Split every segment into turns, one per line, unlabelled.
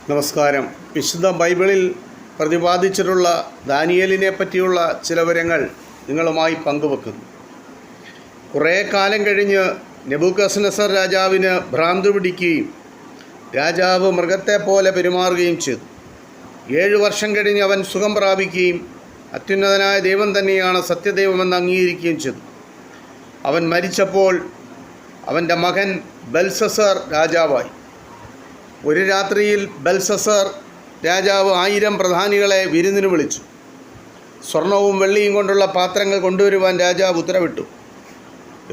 നമസ്കാരം. വിശുദ്ധ ബൈബിളിൽ പ്രതിപാദിച്ചിട്ടുള്ള ദാനിയേലിനെ പറ്റിയുള്ള ചില വിവരങ്ങൾ നിങ്ങളുമായി പങ്കുവെക്കുന്നു. കുറേ കാലം കഴിഞ്ഞ് നെബൂഖദ്നേസർ രാജാവിന് ഭ്രാന്ത് പിടിക്കുകയും രാജാവ് മൃഗത്തെപ്പോലെ പെരുമാറുകയും ചെയ്തു. 7 വർഷം കഴിഞ്ഞ് അവൻ സുഖം പ്രാപിക്കുകയും അത്യുന്നതനായ ദൈവം തന്നെയാണ് സത്യദൈവമെന്ന് അംഗീകരിക്കുകയും ചെയ്തു. അവൻ മരിച്ചപ്പോൾ അവൻ്റെ മകൻ ബെൽഷസ്സർ രാജാവായി. ഒരു രാത്രിയിൽ ബെൽഷസ്സർ രാജാവ് 1000 പ്രധാനികളെ വിരുന്നിന് വിളിച്ചു. സ്വർണവും വെള്ളിയും കൊണ്ടുള്ള പാത്രങ്ങൾ കൊണ്ടുവരുവാൻ രാജാവ് ഉത്തരവിട്ടു.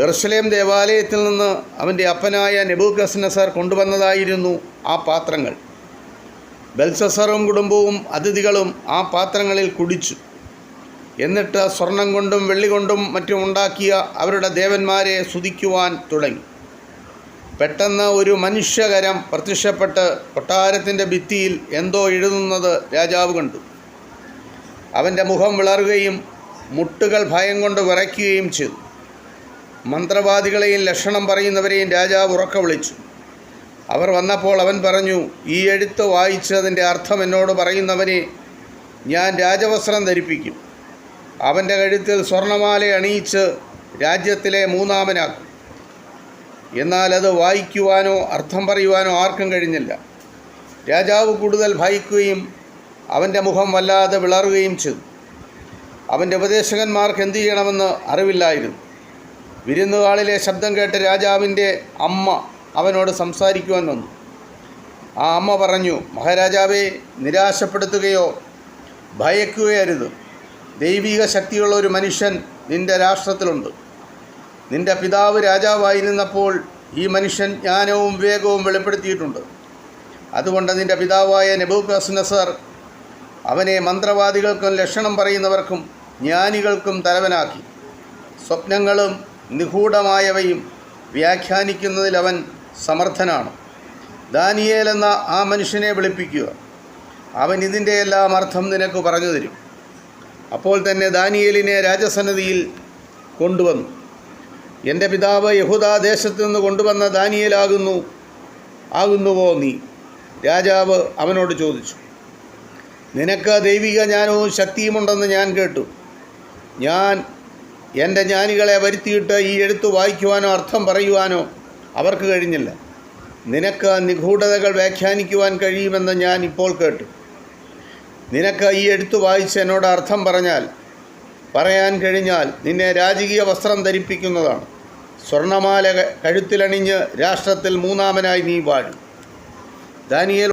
യെരുശലേം ദേവാലയത്തിൽ നിന്ന് അവൻ്റെ അപ്പനായ നെബൂഖദ്നേസർ കൊണ്ടുവന്നതായിരുന്നു ആ പാത്രങ്ങൾ. ബെൽഷസ്സറും കുടുംബവും അതിഥികളും ആ പാത്രങ്ങളിൽ കുടിച്ചു. എന്നിട്ട് സ്വർണം കൊണ്ടും വെള്ളി കൊണ്ടും മറ്റും ഉണ്ടാക്കിയ അവരുടെ ദേവന്മാരെ സ്തുതിക്കുവാൻ തുടങ്ങി. പെട്ടെന്ന് ഒരു മനുഷ്യകരം പ്രത്യക്ഷപ്പെട്ട് കൊട്ടാരത്തിൻ്റെ ഭിത്തിയിൽ എന്തോ എഴുതുന്നത് രാജാവ് കണ്ടു. അവൻ്റെ മുഖം വിളറുകയും മുട്ടുകൾ ഭയം കൊണ്ട് വിറയ്ക്കുകയും ചെയ്തു. മന്ത്രവാദികളെയും ലക്ഷണം പറയുന്നവരെയും രാജാവ് ഉറക്കെ വിളിച്ചു. അവർ വന്നപ്പോൾ അവൻ പറഞ്ഞു, ഈ എഴുത്ത് വായിച്ചതിൻ്റെ അർത്ഥം എന്നോട് പറയുന്നവനെ ഞാൻ രാജവസ്ത്രം ധരിപ്പിക്കും. അവൻ്റെ കഴുത്തിൽ സ്വർണമാല അണിയിച്ച് രാജ്യത്തിലെ 3-ാമനാക്കും. എന്നാൽ അത് വായിക്കുവാനോ അർത്ഥം പറയുവാനോ ആർക്കും കഴിഞ്ഞില്ല. രാജാവ് കൂടുതൽ ഭയക്കുകയും അവൻ്റെ മുഖം വല്ലാതെ വിളറുകയും ചെയ്തു. അവൻ്റെ ഉപദേശകന്മാർക്ക് എന്തു ചെയ്യണമെന്ന് അറിവില്ലായിരുന്നു. വിരുന്നുകാളിലെ ശബ്ദം കേട്ട് രാജാവിൻ്റെ അമ്മ അവനോട് സംസാരിക്കുവാൻ വന്നു. ആ അമ്മ പറഞ്ഞു, മഹാരാജാവെ, നിരാശപ്പെടുത്തുകയോ ഭയക്കുകയോ അരുത്. ദൈവിക ശക്തിയുള്ള ഒരു മനുഷ്യൻ നിൻ്റെ രാഷ്ട്രത്തിലുണ്ട്. നിൻ്റെ പിതാവ് രാജാവായിരുന്നപ്പോൾ ഈ മനുഷ്യൻ ജ്ഞാനവും വിവേകവും വെളിപ്പെടുത്തിയിട്ടുണ്ട്. അതുകൊണ്ട് നിൻ്റെ പിതാവായ നെബൂഖദ്നേസർ അവനെ മന്ത്രവാദികൾക്കും ലക്ഷണം പറയുന്നവർക്കും ജ്ഞാനികൾക്കും തലവനാക്കി. സ്വപ്നങ്ങളും നിഗൂഢമായവയും വ്യാഖ്യാനിക്കുന്നതിൽ അവൻ സമർത്ഥനാണ്. ദാനിയേൽ എന്ന ആ മനുഷ്യനെ വിളിപ്പിക്കുക. അവൻ ഇതിൻ്റെ എല്ലാം അർത്ഥം നിനക്ക് പറഞ്ഞു തരും. അപ്പോൾ തന്നെ ദാനിയേലിനെ രാജസന്നിധിയിൽ കൊണ്ടുവന്നു. എൻ്റെ പിതാവ് യഹൂദാ ദേശത്തു നിന്ന് കൊണ്ടുവന്ന ആകുന്നുവോ നീ? രാജാവ് അവനോട് ചോദിച്ചു. നിനക്ക് ദൈവിക ജ്ഞാനവും ശക്തിയുമുണ്ടെന്ന് ഞാൻ കേട്ടു. ഞാൻ എൻ്റെ ജ്ഞാനികളെ വരുത്തിയിട്ട് ഈ എഴുത്ത് വായിക്കുവാനോ അർത്ഥം പറയുവാനോ അവർക്ക് കഴിഞ്ഞില്ല. നിനക്ക് നിഗൂഢതകൾ വ്യാഖ്യാനിക്കുവാൻ കഴിയുമെന്ന് ഞാൻ ഇപ്പോൾ കേട്ടു. നിനക്ക് ഈ എഴുത്ത് വായിച്ച് എന്നോട് അർത്ഥം പറയാൻ കഴിഞ്ഞാൽ നിന്നെ രാജകീയ വസ്ത്രം ധരിപ്പിക്കുന്നതാണ്. സ്വർണമാല കഴുത്തിലണിഞ്ഞ് രാഷ്ട്രത്തിൽ 3-ാമനായി നീ വാഴും. ദാനിയേൽ